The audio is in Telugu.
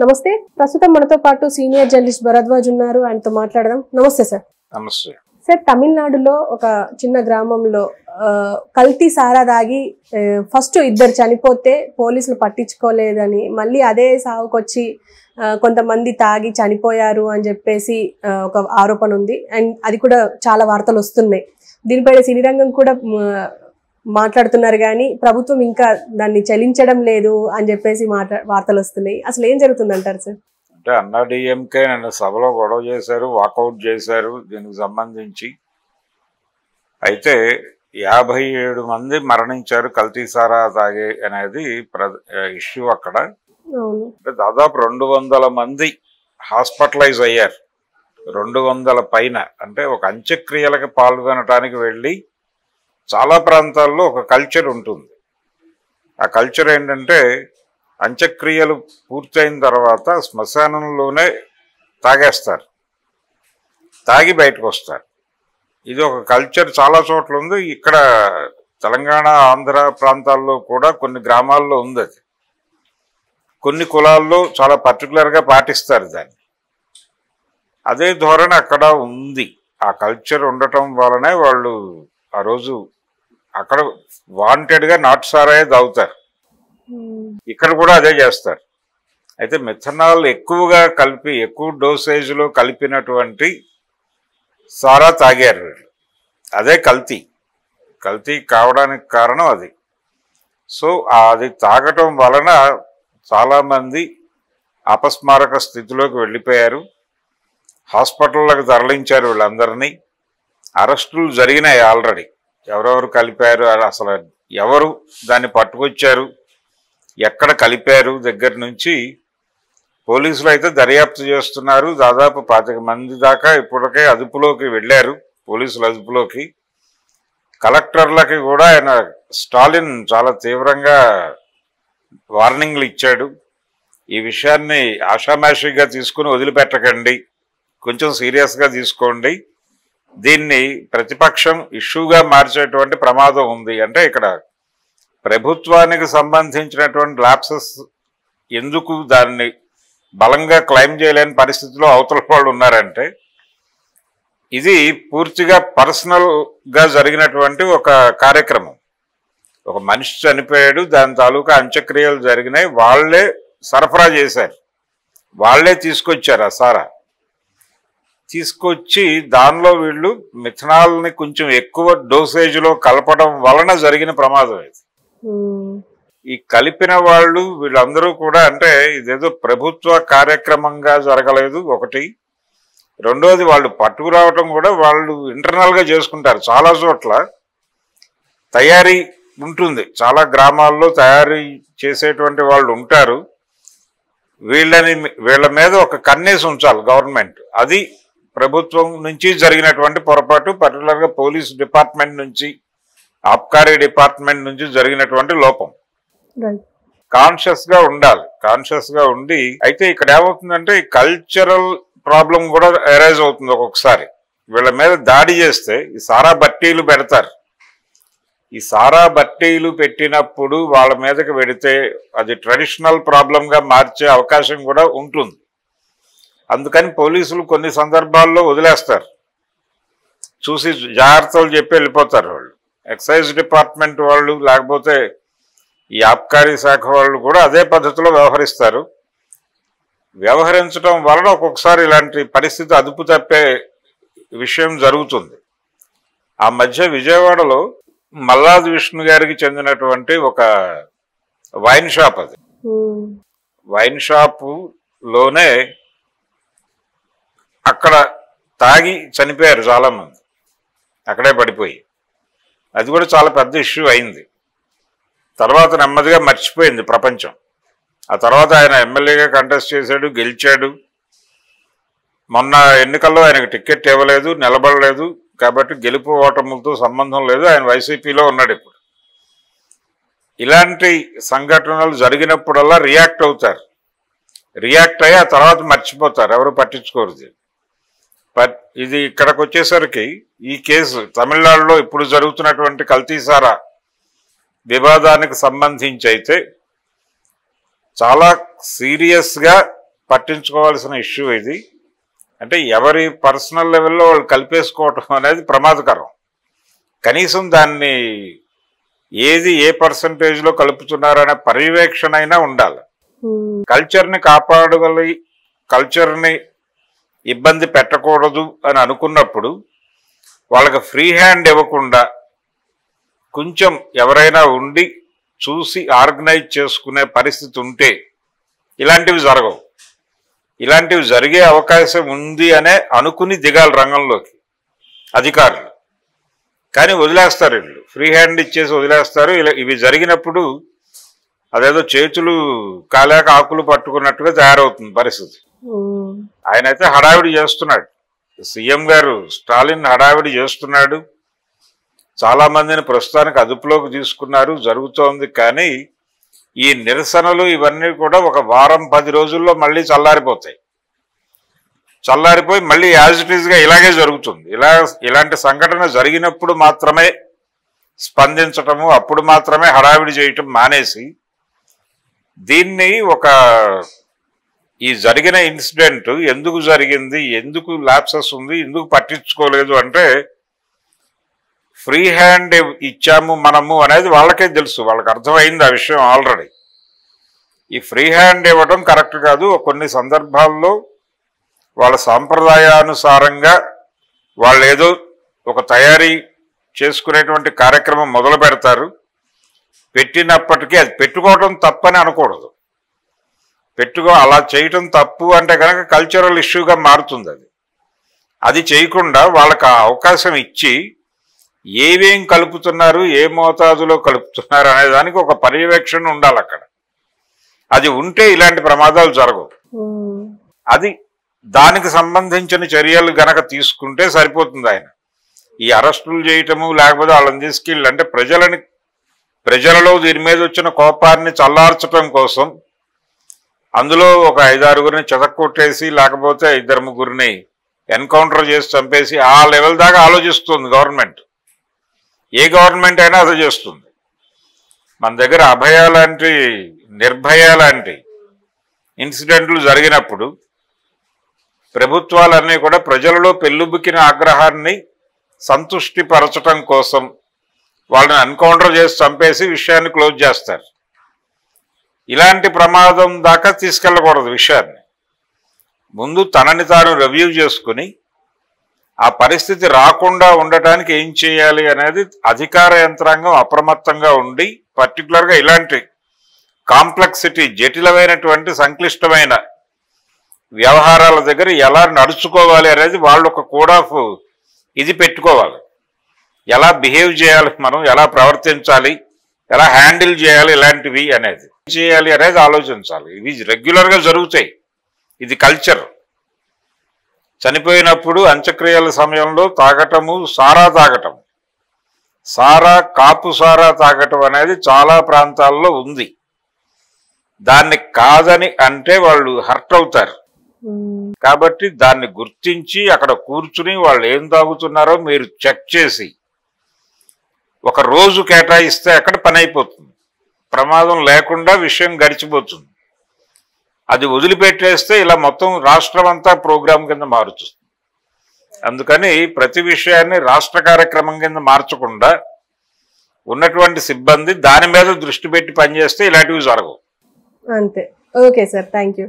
నమస్తే. ప్రస్తుతం మనతో పాటు సీనియర్ జర్నలిస్ట్ భరద్వాజ్ ఉన్నారు. ఆయనతో మాట్లాడదాం. నమస్తే సార్. నమస్తే సార్, తమిళనాడులో ఒక చిన్న గ్రామంలో కల్తీ సారా దాగి ఫస్ట్ ఇద్దరు చనిపోతే పోలీసులు పట్టించుకోలేదని, మళ్ళీ అదే సాగుకొచ్చి కొంతమంది తాగి చనిపోయారు అని చెప్పేసి ఒక ఆరోపణ ఉంది. అండ్ అది కూడా చాలా వార్తలు వస్తున్నాయి. దీనిపైన సినీ రంగం కూడా మాట్లాడుతున్నారు, కానీ ప్రభుత్వం ఇంకా దాన్ని చెల్లించడం లేదు అని చెప్పేసి వార్తలు వస్తున్నాయి. అసలు ఏం జరుగుతుంది అంటారు సార్? అంటే అన్నాడీఎంకే నిన్న సభలో గొడవ చేశారు, వాకౌట్ చేశారు దీనికి సంబంధించి. అయితే 57 మంది మరణించారు కల్తీ సారా తాగే అనేది ఇష్యూ అక్కడ. అంటే దాదాపు 200 మంది హాస్పిటలైజ్ అయ్యారు. 200 పైన. అంటే ఒక అంత్యక్రియలకు పాల్గొనడానికి వెళ్ళి చాలా ప్రాంతాల్లో ఒక కల్చర్ ఉంటుంది. ఆ కల్చర్ ఏంటంటే అంత్యక్రియలు పూర్తయిన తర్వాత శ్మశానంలోనే తాగేస్తారు, తాగి బయటకు వస్తారు. ఇది ఒక కల్చర్ చాలా చోట్ల ఉంది. ఇక్కడ తెలంగాణ, ఆంధ్ర ప్రాంతాల్లో కూడా కొన్ని గ్రామాల్లో ఉంది. అది కొన్ని కులాల్లో చాలా పర్టికులర్గా పాటిస్తారు దాన్ని. అదే ధోరణి అక్కడ ఉంది. ఆ కల్చర్ ఉండటం వలనే వాళ్ళు ఆ రోజు అక్కడ వాంటెడ్గా నాటు సారాయే తాగుతారు. ఇక్కడ కూడా అదే చేస్తారు. అయితే మిథనాల్ ఎక్కువగా కలిపి, ఎక్కువ డోసేజ్లో కలిపినటువంటి సారా తాగారు వీళ్ళు. అదే కల్తీ. కల్తీ కావడానికి కారణం అది. సో అది తాగటం వలన చాలామంది అపస్మారక స్థితిలోకి వెళ్ళిపోయారు. హాస్పిటల్లకు తరలించారు వీళ్ళందరినీ. అరెస్టులు జరిగినాయి ఆల్రెడీ. ఎవరెవరు కలిపారు, అసలు ఎవరు దాన్ని పట్టుకొచ్చారు, ఎక్కడ కలిపారు దగ్గర నుంచి పోలీసులు అయితే దర్యాప్తు చేస్తున్నారు. దాదాపు 25 మంది దాకా ఇప్పటికే అదుపులోకి వెళ్ళారు, పోలీసుల అదుపులోకి. కలెక్టర్లకి కూడా ఆయన స్టాలిన్ చాలా తీవ్రంగా వార్నింగ్లు ఇచ్చాడు. ఈ విషయాన్ని ఆషామాషిగా తీసుకుని వదిలిపెట్టకండి, కొంచెం సీరియస్గా తీసుకోండి, దీన్ని ప్రతిపక్షం ఇష్యూగా మార్చేటువంటి ప్రమాదం ఉంది. అంటే ఇక్కడ ప్రభుత్వానికి సంబంధించినటువంటి ల్యాప్సెస్ ఎందుకు దాన్ని బలంగా క్లెయిమ్ చేయలేని పరిస్థితిలో అవతల వాళ్ళు ఉన్నారంటే, ఇది పూర్తిగా పర్సనల్గా జరిగినటువంటి ఒక కార్యక్రమం. ఒక మనిషి చనిపోయాడు, దాని తాలూకా అంత్యక్రియలు జరిగినాయి, వాళ్లే సరఫరా చేశారు, వాళ్లే తీసుకొచ్చారు. ఆ సారా తీసుకొచ్చి దానిలో వీళ్ళు మిథనాల్ని కొంచెం ఎక్కువ డోసేజ్లో కలపడం వలన జరిగిన ప్రమాదం ఇది. ఈ కలిపిన వాళ్ళు వీళ్ళందరూ కూడా, అంటే ఇదేదో ప్రభుత్వ కార్యక్రమంగా జరగలేదు ఒకటి. రెండోది వాళ్ళు పట్టుకురావటం కూడా వాళ్ళు ఇంటర్నల్గా చేసుకుంటారు. చాలా చోట్ల తయారీ ఉంటుంది, చాలా గ్రామాల్లో తయారీ చేసేటువంటి వాళ్ళు ఉంటారు. వీళ్ళ మీద ఒక కన్నేసి ఉంచాలి గవర్నమెంట్. అది ప్రభుత్వం నుంచి జరిగినటువంటి పొరపాటు, పర్టికులర్గా పోలీస్ డిపార్ట్మెంట్ నుంచి, ఆబ్కారీ డిపార్ట్మెంట్ నుంచి జరిగినటువంటి లోపం. కాన్షియస్గా ఉండాలి, కాన్షియస్గా ఉండి. అయితే ఇక్కడ ఏమవుతుందంటే ఈ కల్చరల్ ప్రాబ్లం కూడా అరైజ్ అవుతుంది ఒక్కొక్కసారి. వీళ్ళ మీద దాడి చేస్తే ఈ సారా బట్టీలు పెడతారు. ఈ సారా బట్టీలు పెట్టినప్పుడు వాళ్ళ మీదకి పెడితే అది ట్రెడిషనల్ ప్రాబ్లంగా మార్చే అవకాశం కూడా ఉంటుంది. అందుకని పోలీసులు కొన్ని సందర్భాల్లో వదిలేస్తారు, చూసి జాగ్రత్తలు చెప్పి వెళ్ళిపోతారు వాళ్ళు. ఎక్సైజ్ డిపార్ట్మెంట్ వాళ్ళు, లేకపోతే ఈ ఆబ్కారీ శాఖ వాళ్ళు కూడా అదే పద్ధతిలో వ్యవహరిస్తారు. వ్యవహరించడం వలన ఒక్కొక్కసారి ఇలాంటి పరిస్థితి అదుపు తప్పే విషయం జరుగుతుంది. ఆ మధ్య విజయవాడలో మల్లాది విష్ణు గారికి చెందినటువంటి ఒక వైన్ షాప్, అది వైన్ షాపులోనే అక్కడ తాగి చనిపోయారు చాలామంది, అక్కడే పడిపోయి. అది కూడా చాలా పెద్ద ఇష్యూ అయింది. తర్వాత నెమ్మదిగా మర్చిపోయింది ప్రపంచం. ఆ తర్వాత ఆయన ఎమ్మెల్యేగా కంటెస్ట్ చేశాడు, గెలిచాడు. మొన్న ఎన్నికల్లో ఆయనకు టికెట్ ఇవ్వలేదు, నిలబడలేదు. కాబట్టి గెలుపు ఓటములతో సంబంధం లేదు, ఆయన వైసీపీలో ఉన్నాడు ఇప్పుడు. ఇలాంటి సంఘటనలు జరిగినప్పుడల్లా రియాక్ట్ అవుతారు. రియాక్ట్ అయ్యి ఆ తర్వాత మర్చిపోతారు, ఎవరు పట్టించుకోరు. ఇది ఇక్కడికి వచ్చేసరికి ఈ కేసు తమిళనాడులో ఇప్పుడు జరుగుతున్నటువంటి కల్తీ సారా వివాదానికి సంబంధించి అయితే చాలా సీరియస్గా పట్టించుకోవాల్సిన ఇష్యూ ఇది. అంటే ఎవరి పర్సనల్ లెవెల్లో వాళ్ళు కలిపేసుకోవటం అనేది ప్రమాదకరం. కనీసం దాన్ని ఏది ఏ పర్సంటేజ్లో కలుపుతున్నారనే పర్యవేక్షణ అయినా ఉండాలి. కల్చర్ని కాపాడగలి, కల్చర్ని ఇబ్బంది పెట్టకూడదు అని అనుకున్నప్పుడు వాళ్ళకి ఫ్రీ హ్యాండ్ ఇవ్వకుండా కొంచెం ఎవరైనా ఉండి చూసి ఆర్గనైజ్ చేసుకునే పరిస్థితి ఉంటే ఇలాంటివి జరగవు. ఇలాంటివి జరిగే అవకాశం ఉంది అనే అనుకుని దిగాలి రంగంలోకి అధికారులు. కానీ వదిలేస్తారు, వీళ్ళు ఫ్రీ హ్యాండ్ ఇచ్చేసి వదిలేస్తారు. ఇవి జరిగినప్పుడు అదేదో చేతులు కాలేక ఆకులు పట్టుకున్నట్టుగా తయారవుతుంది పరిస్థితి. ఆయనైతే హడావిడి చేస్తున్నాడు, సీఎం గారు స్టాలిన్ హడావిడి చేస్తున్నాడు. చాలా మందిని ప్రస్తుతానికి అదుపులోకి తీసుకున్నారు, జరుగుతోంది. కానీ ఈ నిరసనలు ఇవన్నీ కూడా ఒక వారం 10 రోజుల్లో మళ్ళీ చల్లారిపోతాయి. చల్లారిపోయి మళ్ళీ యాజ్ ఇట్ ఈజ్గా ఇలాగే జరుగుతుంది. ఇలాంటి సంఘటన జరిగినప్పుడు మాత్రమే స్పందించటము, అప్పుడు మాత్రమే హడావిడి చేయటం మానేసి దీన్ని ఈ జరిగిన ఇన్సిడెంట్ ఎందుకు జరిగింది, ఎందుకు ల్యాప్సెస్ ఉంది, ఎందుకు పట్టించుకోలేదు అంటే ఫ్రీ హ్యాండ్ ఇచ్చాము మనము అనేది వాళ్ళకే తెలుసు, వాళ్ళకి అర్థమైంది ఆ విషయం ఆల్రెడీ. ఈ ఫ్రీ హ్యాండ్ ఇవ్వడం కరెక్ట్ కాదు. కొన్ని సందర్భాల్లో వాళ్ళ సాంప్రదాయానుసారంగా వాళ్ళు ఏదో ఒక తయారీ చేసుకునేటువంటి కార్యక్రమం మొదలు పెడతారు. పెట్టినప్పటికీ అది పెట్టుకోవడం తప్పని అనకూడదు. అలా చేయటం తప్పు అంటే కనుక కల్చరల్ ఇష్యూగా మారుతుంది. అది చేయకుండా వాళ్ళకి ఆ అవకాశం ఇచ్చి ఏవేం కలుపుతున్నారు, ఏ మోతాదులో కలుపుతున్నారు అనే దానికి ఒక పర్యవేక్షణ ఉండాలి అక్కడ. అది ఉంటే ఇలాంటి ప్రమాదాలు జరగవు. అది దానికి సంబంధించిన చర్యలు గనక తీసుకుంటే సరిపోతుంది. ఆయన ఈ అరెస్టులు చేయటము లేకపోతే వాళ్ళని తీసుకెళ్ళి అంటే ప్రజలలో దీని మీద వచ్చిన కోపాన్ని చల్లార్చడం కోసం అందులో ఒక 5-6 చెతక్కొట్టేసి లేకపోతే 2-3 ఎన్కౌంటర్ చేసి చంపేసి ఆ లెవెల్ దాకా ఆలోచిస్తుంది గవర్నమెంట్. ఏ గవర్నమెంట్ అయినా అదే చేస్తుంది. మన దగ్గర అభయ లాంటి, నిర్భయ లాంటి ఇన్సిడెంట్లు జరిగినప్పుడు ప్రభుత్వాలన్నీ కూడా ప్రజలలో పెళ్ళుబుకిన ఆగ్రహాన్ని సంతుష్టిపరచటం కోసం వాళ్ళని ఎన్కౌంటర్ చేసి చంపేసి విషయాన్ని క్లోజ్ చేస్తారు. ఇలాంటి ప్రమాదం దాకా తీసుకెళ్ళకూడదు విషయాన్ని. ముందు తనని తాను రివ్యూ చేసుకుని ఆ పరిస్థితి రాకుండా ఉండటానికి ఏం చేయాలి అనేది అధికార యంత్రాంగం అప్రమత్తంగా ఉండి పర్టికులర్గా ఇలాంటి కాంప్లెక్సిటీ, జటిలమైనటువంటి సంక్లిష్టమైన వ్యవహారాల దగ్గర ఎలా నడుచుకోవాలి అనేది వాళ్ళు ఒక కోడ్ ఆఫ్ ఇది పెట్టుకోవాలి. ఎలా బిహేవ్ చేయాలి, మనం ఎలా ప్రవర్తించాలి, ఎలా హ్యాండిల్ చేయాలి, ఇలాంటివి అనేది చేయాలి అనేది ఆలోచించాలి. ఇవి రెగ్యులర్గా జరుగుతాయి. ఇది కల్చర్. చనిపోయినప్పుడు అంత్యక్రియల సమయంలో తాగటము, సారా తాగటం, కాపు సారా తాగటం అనేది చాలా ప్రాంతాల్లో ఉంది. దాన్ని కాదని అంటే వాళ్ళు హర్ట్ అవుతారు. కాబట్టి దాన్ని గుర్తించి అక్కడ కూర్చుని వాళ్ళు ఏం తాగుతున్నారో మీరు చెక్ చేసి ఒక రోజు కేటాయిస్తే అక్కడ పని అయిపోతుంది. ప్రమాదం లేకుండా విషయం గడిచిపోతుంది. అది వదిలిపెట్టేస్తే ఇలా మొత్తం రాష్ట్రం అంతా ప్రోగ్రాం కింద మారుతుంది. అందుకని ప్రతి విషయాన్ని రాష్ట్ర కార్యక్రమం కింద మార్చకుండా ఉన్నటువంటి సిబ్బంది దాని మీద దృష్టి పెట్టి పనిచేస్తే ఇలాంటివి జరగవు. అంతే. Okay sir, thank you.